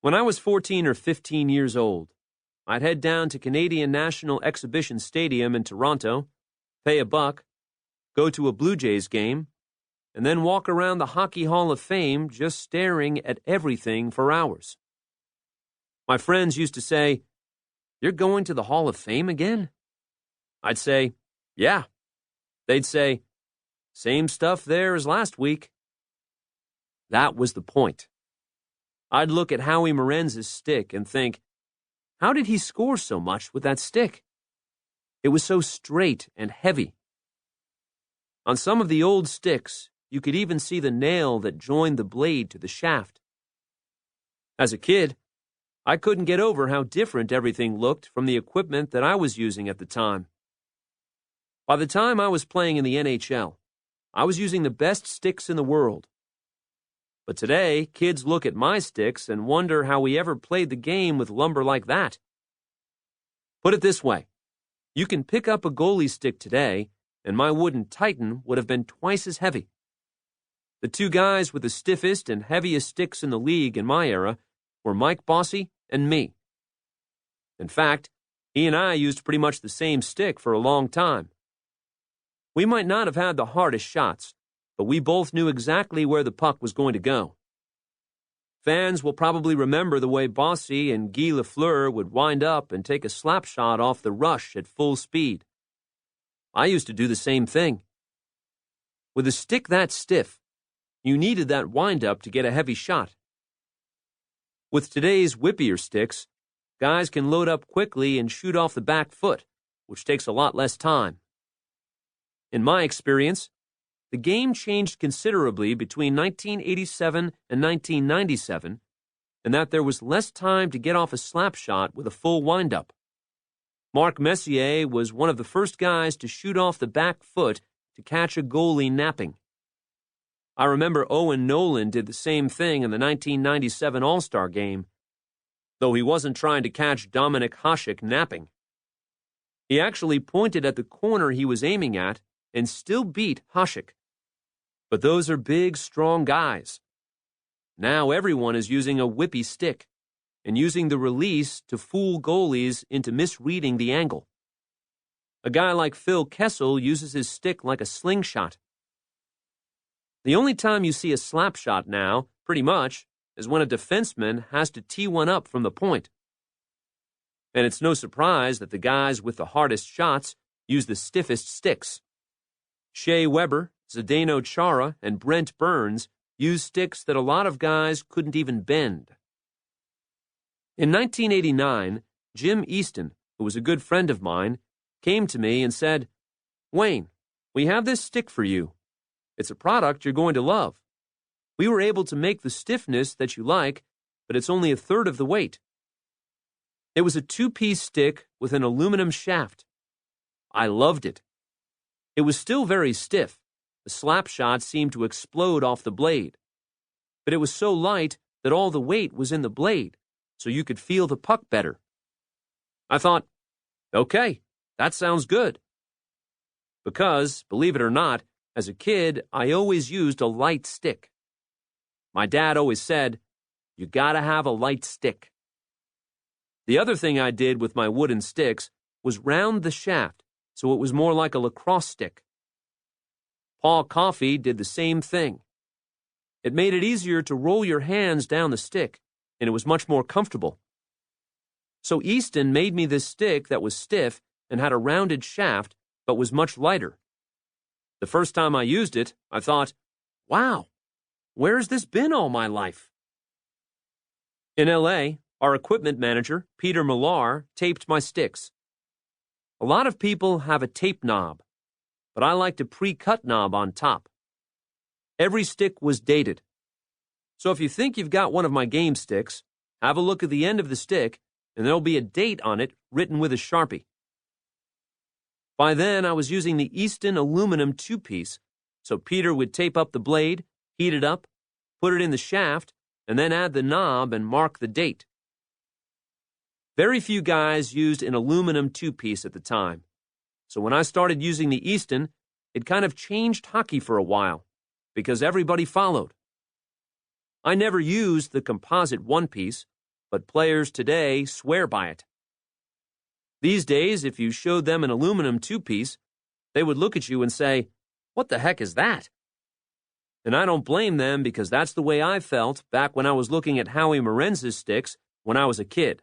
When I was 14 or 15 years old, I'd head down to Canadian National Exhibition Stadium in Toronto, pay $1, go to a Blue Jays game, and then walk around the Hockey Hall of Fame just staring at everything for hours. My friends used to say, "You're going to the Hall of Fame again?" I'd say, "Yeah." They'd say, "Same stuff there as last week." That was the point. I'd look at Howie Morenz's stick and think, how did he score so much with that stick? It was so straight and heavy. On some of the old sticks, you could even see the nail that joined the blade to the shaft. As a kid, I couldn't get over how different everything looked from the equipment that I was using at the time. By the time I was playing in the NHL, I was using the best sticks in the world. But today, kids look at my sticks and wonder how we ever played the game with lumber like that. Put it this way, you can pick up a goalie stick today, and my wooden Titan would have been twice as heavy. The two guys with the stiffest and heaviest sticks in the league in my era were Mike Bossy and me. In fact, he and I used pretty much the same stick for a long time. We might not have had the hardest shots, but we both knew exactly where the puck was going to go. Fans will probably remember the way Bossy and Guy Lafleur would wind up and take a slap shot off the rush at full speed. I used to do the same thing. With a stick that stiff, you needed that wind-up to get a heavy shot. With today's whippier sticks, guys can load up quickly and shoot off the back foot, which takes a lot less time. In my experience, the game changed considerably between 1987 and 1997, and that there was less time to get off a slap shot with a full wind-up. Marc Messier was one of the first guys to shoot off the back foot to catch a goalie napping. I remember Owen Nolan did the same thing in the 1997 All-Star Game, though he wasn't trying to catch Dominik Hasek napping. He actually pointed at the corner he was aiming at and still beat Hasek. But those are big, strong guys. Now everyone is using a whippy stick and using the release to fool goalies into misreading the angle. A guy like Phil Kessel uses his stick like a slingshot. The only time you see a slap shot now, pretty much, is when a defenseman has to tee one up from the point. And it's no surprise that the guys with the hardest shots use the stiffest sticks. Shea Weber, Zdeno Chara, and Brent Burns use sticks that a lot of guys couldn't even bend. In 1989, Jim Easton, who was a good friend of mine, came to me and said, "Wayne, we have this stick for you. It's a product you're going to love. We were able to make the stiffness that you like, but it's only a third of the weight." It was a two-piece stick with an aluminum shaft. I loved it. It was still very stiff. The slap shot seemed to explode off the blade. But it was so light that all the weight was in the blade, so you could feel the puck better. I thought, okay, that sounds good. Because, believe it or not, as a kid, I always used a light stick. My dad always said, "You gotta have a light stick." The other thing I did with my wooden sticks was round the shaft so it was more like a lacrosse stick. Paul Coffey did the same thing. It made it easier to roll your hands down the stick, and it was much more comfortable. So Easton made me this stick that was stiff and had a rounded shaft, but was much lighter. The first time I used it, I thought, wow, where's this been all my life? In LA, our equipment manager, Peter Millar, taped my sticks. A lot of people have a tape knob, but I liked a pre-cut knob on top. Every stick was dated. So if you think you've got one of my game sticks, have a look at the end of the stick, and there'll be a date on it written with a Sharpie. By then, I was using the Easton aluminum two-piece, so Peter would tape up the blade, heat it up, put it in the shaft, and then add the knob and mark the date. Very few guys used an aluminum two-piece at the time, so when I started using the Easton, it kind of changed hockey for a while, because everybody followed. I never used the composite one-piece, but players today swear by it. These days, if you showed them an aluminum two-piece, they would look at you and say, "What the heck is that?" And I don't blame them because that's the way I felt back when I was looking at Howie Morenz's sticks when I was a kid.